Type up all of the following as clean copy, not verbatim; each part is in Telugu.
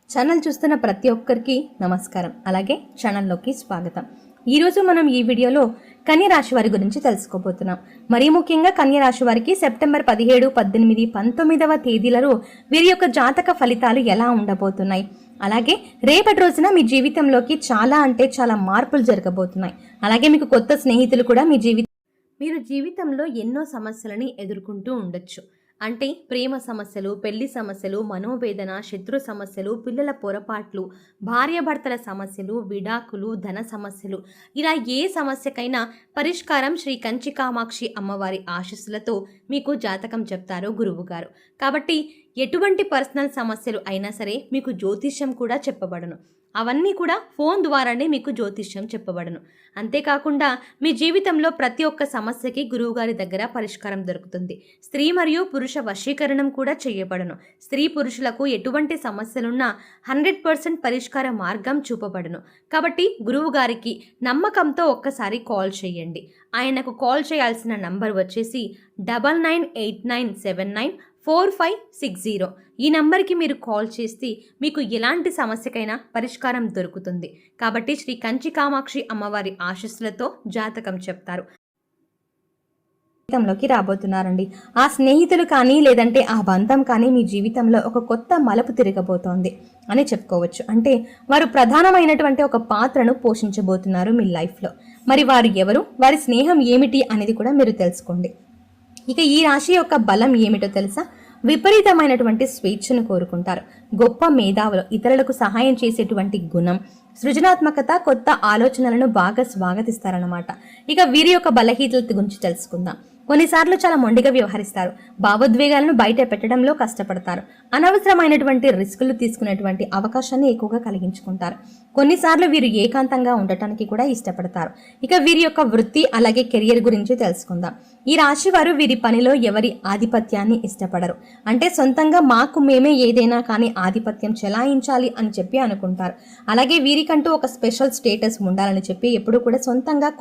ఛానల్ చూస్తున్న ప్రతి ఒక్కరికి నమస్కారం. అలాగే ఛానల్లోకి స్వాగతం. ఈరోజు మనం ఈ వీడియోలో కన్య రాశి వారి గురించి తెలుసుకోబోతున్నాం. మరీ ముఖ్యంగా కన్య రాశి వారికి సెప్టెంబర్ 17, 18, 19వ తేదీలలో వీరి యొక్క జాతక ఫలితాలు ఎలా ఉండబోతున్నాయి, అలాగే రేపటి రోజున మీ జీవితంలోకి చాలా మార్పులు జరగబోతున్నాయి. అలాగే మీకు కొత్త స్నేహితులు కూడా మీరు జీవితంలో ఎన్నో సమస్యలని ఎదుర్కొంటూ ఉండొచ్చు. అంటే ప్రేమ సమస్యలు, పెళ్లి సమస్యలు, మనోవేదన, శత్రు సమస్యలు, పిల్లల పొరపాట్లు, భార్యాభర్తల సమస్యలు, విడాకులు, ధన సమస్యలు, ఇలా ఏ సమస్యకైనా పరిష్కారం శ్రీ కంచి కామాక్షి అమ్మవారి ఆశీస్సులతో మీకు జాతకం చెప్తారు గురువుగారు. కాబట్టి ఎటువంటి పర్సనల్ సమస్యలు అయినా సరే మీకు జ్యోతిష్యం కూడా చెప్పబడను. అవన్నీ కూడా ఫోన్ ద్వారానే మీకు జ్యోతిష్యం చెప్పబడను. అంతేకాకుండా మీ జీవితంలో ప్రతి ఒక్క సమస్యకి గురువుగారి దగ్గర పరిష్కారం దొరుకుతుంది. స్త్రీ మరియు పురుష వశీకరణం కూడా చేయబడను. స్త్రీ పురుషులకు ఎటువంటి సమస్యలున్నా 100% పరిష్కార మార్గం చూపబడను. కాబట్టి గురువుగారికి నమ్మకంతో ఒక్కసారి కాల్ చేయండి. ఆయనకు కాల్ చేయాల్సిన నంబర్ వచ్చేసి 9989794560. ఈ నంబర్కి మీరు కాల్ చేస్తే మీకు ఎలాంటి సమస్యకైనా పరిష్కారం దొరుకుతుంది. కాబట్టి శ్రీ కంచి కామాక్షి అమ్మవారి ఆశీస్సులతో జాతకం చెప్తారు. జీవితంలోకి రాబోతున్నారండి. ఆ స్నేహితులు కానీ లేదంటే ఆ బంధం కానీ మీ జీవితంలో ఒక కొత్త మలుపు తిరగబోతోంది అని చెప్పుకోవచ్చు. అంటే వారు ప్రధానమైనటువంటి ఒక పాత్రను పోషించబోతున్నారు మీ లైఫ్లో. మరి వారు ఎవరు, వారి స్నేహం ఏమిటి అనేది కూడా మీరు తెలుసుకోండి. ఇక ఈ రాశి యొక్క బలం ఏమిటో తెలుసా? విపరీతమైనటువంటి స్వేచ్ఛను కోరుకుంటారు. గొప్ప మేధావులు, ఇతరులకు సహాయం చేసేటువంటి గుణం, సృజనాత్మకత, కొత్త ఆలోచనలను బాగా స్వాగతిస్తారన్నమాట. ఇక వీరి యొక్క బలహీనత గురించి తెలుసుకుందాం. కొన్నిసార్లు చాలా మొండిగా వ్యవహరిస్తారు. భావోద్వేగాలను బయట పెట్టడంలో కష్టపడతారు. అనవసరమైనటువంటి రిస్కులు తీసుకునేటువంటి అవకాశాన్ని ఎక్కువగా కలిగించుకుంటారు. కొన్నిసార్లు వీరు ఏకాంతంగా ఉండటానికి కూడా ఇష్టపడతారు. ఇక వీరి యొక్క వృత్తి అలాగే కెరియర్ గురించి తెలుసుకుందాం. ఈ రాశి వారు వీరి పనిలో ఎవరి ఆధిపత్యాన్ని ఇష్టపడరు. అంటే సొంతంగా మాకు మేమే ఏదైనా కానీ ఆధిపత్యం చెలాయించాలి అని చెప్పి అనుకుంటారు. అలాగే వీరికంటూ ఒక స్పెషల్ స్టేటస్ ఉండాలని చెప్పి ఎప్పుడు కూడా సొంతంగా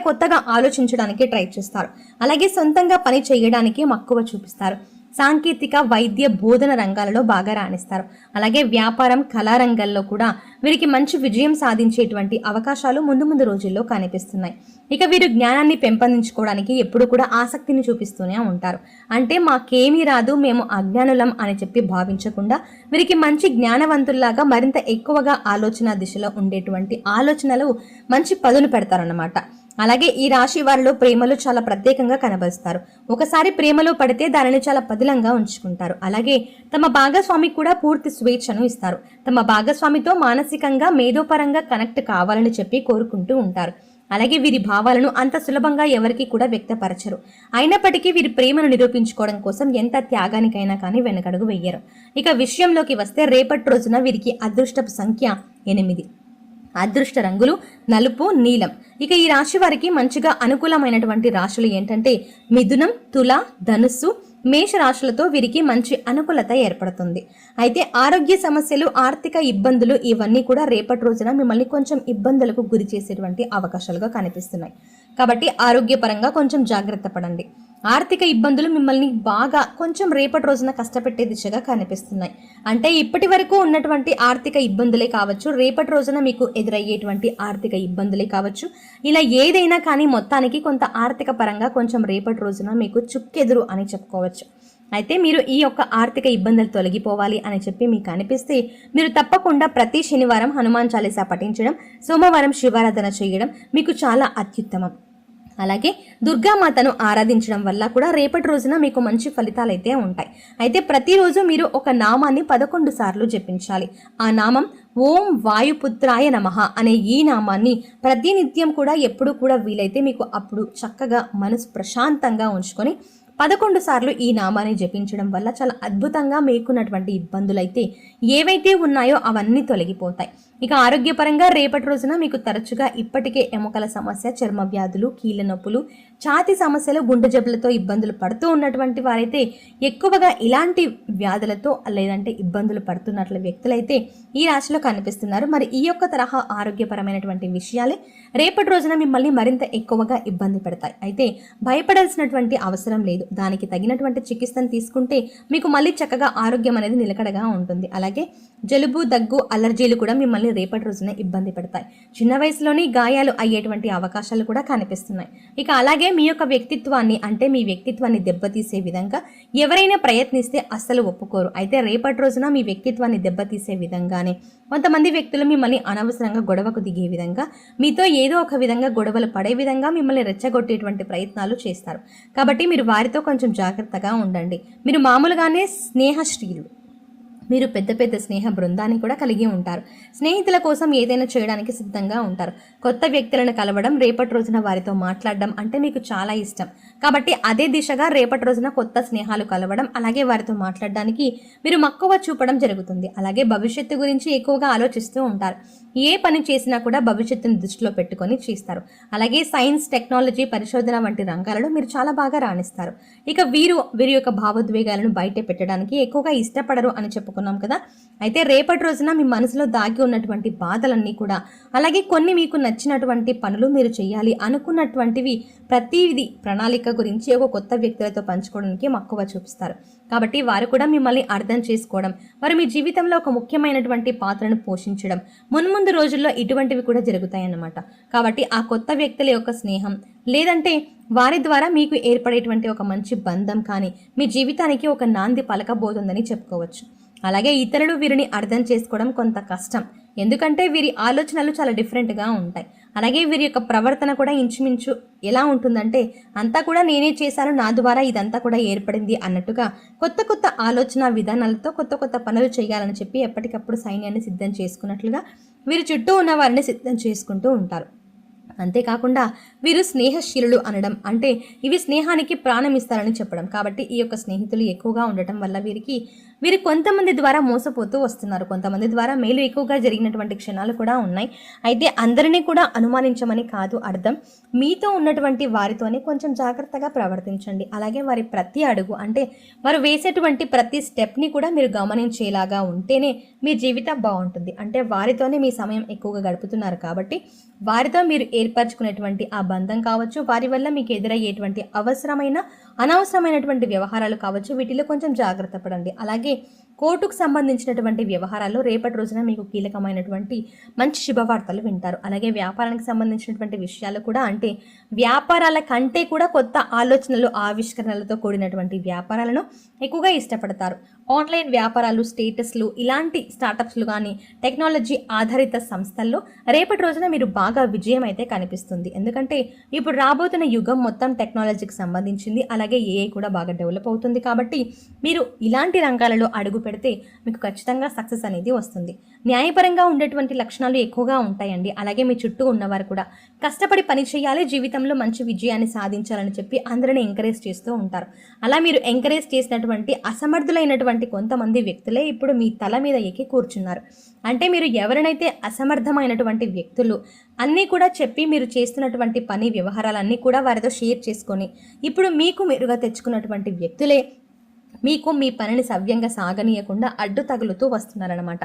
కొత్తగా ఆలోచించడానికి ట్రై చేస్తారు. అలాగే సొంతంగా పని చేయడానికి మక్కువ చూపిస్తారు. సాంకేతిక, వైద్య, బోధన రంగాలలో బాగా రాణిస్తారు. అలాగే వ్యాపారం, కళారంగాల్లో కూడా వీరికి మంచి విజయం సాధించేటువంటి అవకాశాలు ముందు రోజుల్లో కనిపిస్తున్నాయి. ఇక వీరు జ్ఞానాన్ని పెంపొందించుకోవడానికి ఎప్పుడు కూడా ఆసక్తిని చూపిస్తూనే ఉంటారు. అంటే మాకేమీ రాదు, మేము అజ్ఞానులం అని చెప్పి భావించకుండా వీరికి మంచి జ్ఞానవంతుల్లాగా మరింత ఎక్కువగా ఆలోచన దిశలో ఉండేటువంటి ఆలోచనలు మంచి పదును పెడతారన్నమాట. అలాగే ఈ రాశి వారిలో ప్రేమలు చాలా ప్రత్యేకంగా కనబరుస్తారు. ఒకసారి ప్రేమలో పడితే దానిని చాలా పదిలంగా ఉంచుకుంటారు. అలాగే తమ భాగస్వామికి కూడా పూర్తి స్వేచ్ఛను ఇస్తారు. తమ భాగస్వామితో మానసికంగా, మేధోపరంగా కనెక్ట్ కావాలని చెప్పి కోరుకుంటూ ఉంటారు. అలాగే వీరి భావాలను అంత సులభంగా ఎవరికి కూడా వ్యక్తపరచరు. అయినప్పటికీ వీరి ప్రేమను నిరూపించుకోవడం కోసం ఎంత త్యాగానికైనా కానీ వెనకడుగు వెయ్యరు. ఇక విషయంలోకి వస్తే రేపటి రోజున వీరికి అదృష్టపు సంఖ్య 8. అదృష్ట రంగులు నలుపు, నీలం. ఇక ఈ రాశి వారికి మంచిగా అనుకూలమైనటువంటి రాశులు ఏంటంటే మిథునం, తుల, ధనుస్సు, మేష రాశులతో వీరికి మంచి అనుకూలత ఏర్పడుతుంది. అయితే ఆరోగ్య సమస్యలు, ఆర్థిక ఇబ్బందులు ఇవన్నీ కూడా రేపటి రోజున మిమ్మల్ని కొంచెం ఇబ్బందులకు గురి చేసేటువంటి అవకాశాలుగా కనిపిస్తున్నాయి. కాబట్టి ఆరోగ్యపరంగా కొంచెం జాగ్రత్త పడండి. ఆర్థిక ఇబ్బందులు మిమ్మల్ని బాగా కొంచెం రేపటి రోజున కష్టపెట్టే దిశగా కనిపిస్తున్నాయి. అంటే ఇప్పటి వరకు ఉన్నటువంటి ఆర్థిక ఇబ్బందులే కావచ్చు, రేపటి రోజున మీకు ఎదురయ్యేటువంటి ఆర్థిక ఇబ్బందులే కావచ్చు, ఇలా ఏదైనా కానీ మొత్తానికి కొంత ఆర్థిక పరంగా కొంచెం రేపటి రోజున మీకు చుక్కెదురు అని చెప్పుకోవచ్చు. అయితే మీరు ఈ యొక్క ఆర్థిక ఇబ్బందులు తొలగిపోవాలి అని చెప్పి మీకు అనిపిస్తే మీరు తప్పకుండా ప్రతి శనివారం హనుమాన్ చాలీసా పఠించడం, సోమవారం శివారాధన చేయడం మీకు చాలా అత్యుత్తమం. అలాగే దుర్గామాతను ఆరాధించడం వల్ల కూడా రేపటి రోజున మీకు మంచి ఫలితాలు అయితే ఉంటాయి. అయితే ప్రతిరోజు మీరు ఒక నామాన్ని 11 సార్లు జపించాలి. ఆ నామం ఓం వాయుపుత్రాయ నమః అనే ఈ నామాన్ని ప్రతినిత్యం కూడా ఎప్పుడు కూడా వీలైతే మీకు అప్పుడు చక్కగా మనసు ప్రశాంతంగా ఉంచుకొని 11 సార్లు ఈ నామాన్ని జపించడం వల్ల చాలా అద్భుతంగా మీకున్నటువంటి ఇబ్బందులైతే ఏవైతే ఉన్నాయో అవన్నీ తొలగిపోతాయి. ఇక ఆరోగ్యపరంగా రేపటి రోజున మీకు తరచుగా ఇప్పటికే ఎముకల సమస్య, చర్మ వ్యాధులు, కీళ్ళ నొప్పులు, ఛాతీ సమస్యలు, గుండె జబ్బులతో ఇబ్బందులు పడుతూ ఉన్నటువంటి వారైతే ఎక్కువగా ఇలాంటి వ్యాధులతో లేదంటే ఇబ్బందులు పడుతున్నట్లు వ్యక్తులైతే ఈ రాశిలో కనిపిస్తున్నారు. మరి ఈ యొక్క తరహా ఆరోగ్యపరమైనటువంటి విషయాలే రేపటి రోజున మిమ్మల్ని మరింత ఎక్కువగా ఇబ్బంది పెడతాయి. అయితే భయపడాల్సినటువంటి అవసరం లేదు. దానికి తగినటువంటి చికిత్సను తీసుకుంటే మీకు మళ్ళీ చక్కగా ఆరోగ్యం అనేది నిలకడగా ఉంటుంది. అలాగే జలుబు, దగ్గు, అలర్జీలు కూడా మిమ్మల్ని రేపటి రోజున ఇబ్బంది పెడతాయి. చిన్న వయసులోని గాయాలు అయ్యేటువంటి అవకాశాలు కూడా కనిపిస్తున్నాయి. ఇక అలాగే మీ యొక్క వ్యక్తిత్వాన్ని అంటే మీ వ్యక్తిత్వాన్ని దెబ్బతీసే విధంగా ఎవరైనా ప్రయత్నిస్తే అస్సలు ఒప్పుకోరు. అయితే రేపటి రోజున మీ వ్యక్తిత్వాన్ని దెబ్బతీసే విధంగానే కొంతమంది వ్యక్తులు మిమ్మల్ని అనవసరంగా గొడవకు దిగే విధంగా, మీతో ఏదో ఒక విధంగా గొడవలు పడే విధంగా మిమ్మల్ని రెచ్చగొట్టేటువంటి ప్రయత్నాలు చేస్తారు. కాబట్టి మీరు వారితో కొంచెం జాగ్రత్తగా ఉండండి. మీరు మామూలుగానే స్నేహశ్రీలు, మీరు పెద్ద పెద్ద స్నేహ బృందాన్ని కూడా కలిగి ఉంటారు. స్నేహితుల కోసం ఏదైనా చేయడానికి సిద్ధంగా ఉంటారు. కొత్త వ్యక్తులను కలవడం, రేపటి రోజున వారితో మాట్లాడడం అంటే మీకు చాలా ఇష్టం. కాబట్టి అదే దిశగా రేపటి రోజున కొత్త స్నేహాలు కలవడం, అలాగే వారితో మాట్లాడడానికి మీరు మక్కువ చూపడం జరుగుతుంది. అలాగే భవిష్యత్తు గురించి ఎక్కువగా ఆలోచిస్తూ ఉంటారు. ఏ పని చేసినా కూడా భవిష్యత్తును దృష్టిలో పెట్టుకొని చేస్తారు. అలాగే సైన్స్, టెక్నాలజీ, పరిశోధన వంటి రంగాలలో మీరు చాలా బాగా రాణిస్తారు. ఇక వీరి యొక్క భావోద్వేగాలను బయట పెట్టడానికి ఎక్కువగా ఇష్టపడరు అని చెప్పుకున్నాం కదా. అయితే రేపటి రోజున మీ మనసులో దాగి ఉన్నటువంటి బాధలన్నీ కూడా, అలాగే కొన్ని మీకు నచ్చినటువంటి పనులు మీరు చేయాలి అనుకున్నటువంటివి ప్రతిదీ ప్రణాళిక గురించి ఒక కొత్త వ్యక్తులతో పంచుకోవడానికి మక్కువ చూపిస్తారు. కాబట్టి వారు కూడా మిమ్మల్ని అర్థం చేసుకోవడం, వారు మీ జీవితంలో ఒక ముఖ్యమైనటువంటి పాత్రను పోషించడం, మున్ముందు రోజుల్లో ఇటువంటివి కూడా జరుగుతాయన్నమాట. కాబట్టి ఆ కొత్త వ్యక్తుల యొక్క స్నేహం లేదంటే వారి ద్వారా మీకు ఏర్పడేటువంటి ఒక మంచి బంధం కానీ మీ జీవితానికి ఒక నాంది పలకబోతుందని చెప్పుకోవచ్చు. అలాగే ఇతరులు వీరిని అర్థం చేసుకోవడం కొంత కష్టం, ఎందుకంటే వీరి ఆలోచనలు చాలా డిఫరెంట్గా ఉంటాయి. అలాగే వీరి యొక్క ప్రవర్తన కూడా ఇంచుమించు ఎలా ఉంటుందంటే, అంతా కూడా నేనే చేశాను, నా ద్వారా ఇదంతా కూడా ఏర్పడింది అన్నట్టుగా కొత్త కొత్త ఆలోచన విధానాలతో కొత్త కొత్త పనులు చేయాలని చెప్పి ఎప్పటికప్పుడు సైన్యాన్ని సిద్ధం చేసుకున్నట్లుగా వీరి చుట్టూ ఉన్న వారిని సిద్ధం చేసుకుంటూ ఉంటారు. అంతేకాకుండా వీరు స్నేహశీలులు అనడం అంటే ఇవి స్నేహానికి ప్రాణం ఇస్తారని చెప్పడం. కాబట్టి ఈ యొక్క స్నేహితులు ఎక్కువగా ఉండటం వల్ల వీరు కొంతమంది ద్వారా మోసపోతూ వస్తున్నారు. కొంతమంది ద్వారా మేలు ఎక్కువగా జరిగినటువంటి క్షణాలు కూడా ఉన్నాయి. అయితే అందరినీ కూడా అనుమానించమని కాదు అర్థం. మీతో ఉన్నటువంటి వారితోనే కొంచెం జాగ్రత్తగా ప్రవర్తించండి. అలాగే వారి ప్రతి అడుగు అంటే వారు వేసేటువంటి ప్రతి స్టెప్ని కూడా మీరు గమనించేలాగా ఉంటేనే మీ జీవితం బాగుంటుంది. అంటే వారితోనే మీ సమయం ఎక్కువగా గడుపుతున్నారు కాబట్టి వారితో మీరు ఏర్పరచుకునేటువంటి ఆ బంధం కావచ్చు, వారి వల్ల మీకు ఎదురయ్యేటువంటి అనవసరమైనటువంటి వ్యవహారాలు కావచ్చు, వీటిలో కొంచెం జాగ్రత్త పడండి. అలాగే కోర్టుకు సంబంధించినటువంటి వ్యవహారాల్లో రేపటి రోజున మీకు కీలకమైనటువంటి మంచి శుభవార్తలు వింటారు. అలాగే వ్యాపారానికి సంబంధించినటువంటి విషయాలు కూడా, అంటే వ్యాపారాల కంటే కూడా కొత్త ఆలోచనలు, ఆవిష్కరణలతో కూడినటువంటి వ్యాపారాలను ఎక్కువగా ఇష్టపడతారు. ఆన్లైన్ వ్యాపారాలు, స్టేటస్లు, ఇలాంటి స్టార్టప్స్లు కానీ టెక్నాలజీ ఆధారిత సంస్థల్లో రేపటి రోజున మీరు బాగా విజయం అయితే కనిపిస్తుంది. ఎందుకంటే ఇప్పుడు రాబోతున్న యుగం మొత్తం టెక్నాలజీకి సంబంధించింది. అలాగే ఏఐ కూడా బాగా డెవలప్ అవుతుంది. కాబట్టి మీరు ఇలాంటి రంగాలలో అడుగు పెడితే మీకు ఖచ్చితంగా సక్సెస్ అనేది వస్తుంది. న్యాయపరంగా ఉండేటువంటి లక్షణాలు ఎక్కువగా ఉంటాయండి. అలాగే మీ చుట్టూ ఉన్నవారు కూడా కష్టపడి పని చేయాలి, జీవితంలో మంచి విజయాన్ని సాధించాలని చెప్పి అందరిని ఎంకరేజ్ చేస్తూ ఉంటారు. అలా మీరు ఎంకరేజ్ చేసినటువంటి అసమర్థులైనటువంటి కొంతమంది వ్యక్తులే ఇప్పుడు మీ తల మీద ఎక్కి కూర్చున్నారు. అంటే మీరు ఎవరినైతే అసమర్థమైనటువంటి వ్యక్తులు అన్నీ కూడా చెప్పి మీరు చేస్తున్నటువంటి పని వ్యవహారాలన్నీ కూడా వారితో షేర్ చేసుకొని ఇప్పుడు మీకు మెరుగా తెచ్చుకున్నటువంటి వ్యక్తులే మీకు మీ పనిని సవ్యంగా సాగనీయకుండా అడ్డు తగులుతూ వస్తున్నారనమాట.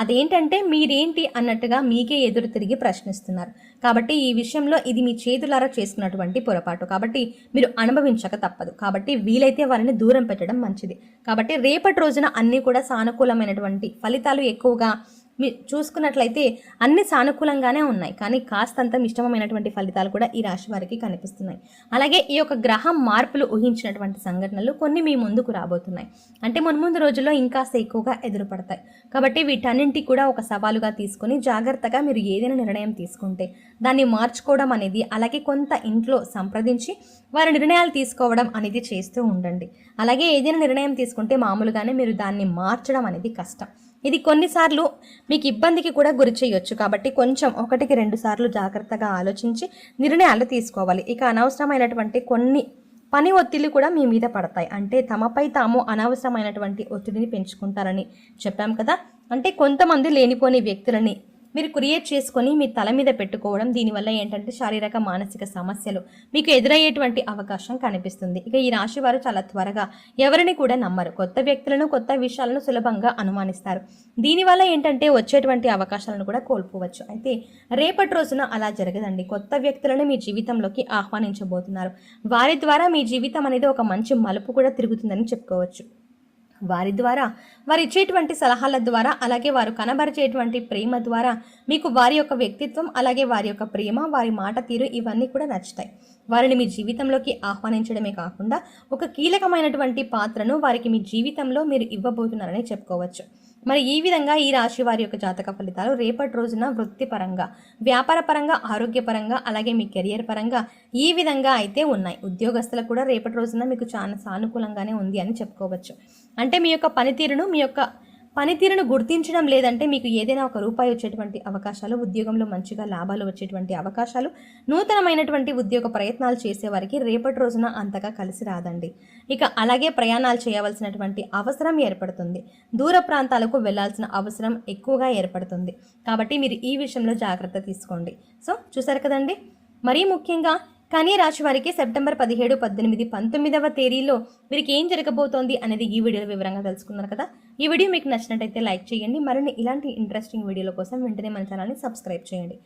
అదేంటంటే మీరేంటి అన్నట్టుగా మీకే ఎదురు తిరిగి ప్రశ్నిస్తున్నారు. కాబట్టి ఈ విషయంలో ఇది మీ చేతులారా చేసుకున్నటువంటి పొరపాటు. కాబట్టి మీరు అనుభవించక తప్పదు. కాబట్టి వీలైతే వారిని దూరం పెట్టడం మంచిది. కాబట్టి రేపటి రోజున అన్నీ కూడా సానుకూలమైనటువంటి ఫలితాలు ఎక్కువగా మీరు చూసుకున్నట్లయితే అన్ని సానుకూలంగానే ఉన్నాయి. కానీ కాస్తంత మిశ్రమమైనటువంటి ఫలితాలు కూడా ఈ రాశి వారికి కనిపిస్తున్నాయి. అలాగే ఈ యొక్క గ్రహం మార్పులు ఊహించినటువంటి సంఘటనలు కొన్ని మీ ముందుకు రాబోతున్నాయి. అంటే మున్ముందు రోజుల్లో ఇంకాస్త ఎక్కువగా ఎదురుపడతాయి. కాబట్టి వీటన్నింటి కూడా ఒక సవాలుగా తీసుకొని జాగ్రత్తగా మీరు ఏదైనా నిర్ణయం తీసుకుంటే దాన్ని మార్చుకోవడం అనేది, అలాగే కొంత ఇంట్లో సంప్రదించి వారి నిర్ణయాలు తీసుకోవడం అనేది చేస్తూ ఉండండి. అలాగే ఏదైనా నిర్ణయం తీసుకుంటే మామూలుగానే మీరు దాన్ని మార్చడం అనేది కష్టం. ఇది కొన్నిసార్లు మీకు ఇబ్బందికి కూడా గురి చేయొచ్చు. కాబట్టి కొంచెం 1-2 సార్లు జాగ్రత్తగా ఆలోచించి నిర్ణయాలు తీసుకోవాలి. ఇక అనవసరమైనటువంటి కొన్ని పని ఒత్తిళ్లు కూడా మీ మీద పడతాయి. అంటే తమపై తాము అనవసరమైనటువంటి ఒత్తిడిని పెంచుకుంటారని చెప్పాం కదా. అంటే కొంతమంది లేనిపోని వ్యక్తులని మీరు క్రియేట్ చేసుకొని మీ తల మీద పెట్టుకోవడం, దీనివల్ల ఏంటంటే శారీరక మానసిక సమస్యలు మీకు ఎదురయ్యేటువంటి అవకాశం కనిపిస్తుంది. ఇక ఈ రాశి వారు చాలా త్వరగా ఎవరిని కూడా నమ్మరు. కొత్త వ్యక్తులను, కొత్త విషయాలను సులభంగా అనుమానిస్తారు. దీనివల్ల ఏంటంటే వచ్చేటువంటి అవకాశాలను కూడా కోల్పోవచ్చు. అయితే రేపటి రోజున అలా జరగదండి. కొత్త వ్యక్తులను మీ జీవితంలోకి ఆహ్వానించబోతున్నారు. వారి ద్వారా మీ జీవితం అనేది ఒక మంచి మలుపు కూడా తిరుగుతుందని చెప్పుకోవచ్చు. వారి ద్వారా, వారు ఇచ్చేటువంటి సలహాల ద్వారా, అలాగే వారు కనబరిచేటువంటి ప్రేమ ద్వారా మీకు వారి యొక్క వ్యక్తిత్వం, అలాగే వారి యొక్క ప్రేమ, వారి మాట తీరు ఇవన్నీ కూడా నచ్చుతాయి. వారిని మీ జీవితంలోకి ఆహ్వానించడమే కాకుండా ఒక కీలకమైనటువంటి పాత్రను వారికి మీ జీవితంలో మీరు ఇవ్వబోతున్నారని చెప్పుకోవచ్చు. మరి ఈ విధంగా ఈ రాశి వారి యొక్క జాతక ఫలితాలు రేపటి రోజున వృత్తిపరంగా, వ్యాపారపరంగా, ఆరోగ్యపరంగా, అలాగే మీ కెరియర్ పరంగా ఈ విధంగా అయితే ఉన్నాయి. ఉద్యోగస్తులకు కూడా రేపటి రోజున మీకు చాలా సానుకూలంగానే ఉంది అని చెప్పుకోవచ్చు. అంటే మీ యొక్క పనితీరును గుర్తించడం, లేదంటే మీకు ఏదైనా ఒక రూపాయి వచ్చేటువంటి అవకాశాలు, ఉద్యోగంలో మంచిగా లాభాలు వచ్చేటువంటి అవకాశాలు, నూతనమైనటువంటి ఉద్యోగ ప్రయత్నాలు చేసేవారికి రేపటి రోజున అంతగా కలిసి రాదండి. ఇక అలాగే ప్రయాణాలు చేయవలసినటువంటి అవసరం ఏర్పడుతుంది. దూర ప్రాంతాలకు వెళ్లాల్సిన అవసరం ఎక్కువగా ఏర్పడుతుంది. కాబట్టి మీరు ఈ విషయంలో జాగ్రత్త తీసుకోండి. సో చూసారు కదండి. మరీ ముఖ్యంగా కన్యా రాశి వారికి సెప్టెంబర్ 17, 18, 19వ తేదీలో వీరికి ఏం జరగబోతోంది అనేది ఈ వీడియోలో వివరంగా తెలుసుకున్నారు కదా. ఈ వీడియో మీకు నచ్చినట్టయితే లైక్ చేయండి. మరిన్ని ఇలాంటి ఇంట్రెస్టింగ్ వీడియోల కోసం వెంటనే మన ఛానల్ని సబ్స్క్రైబ్ చేయండి.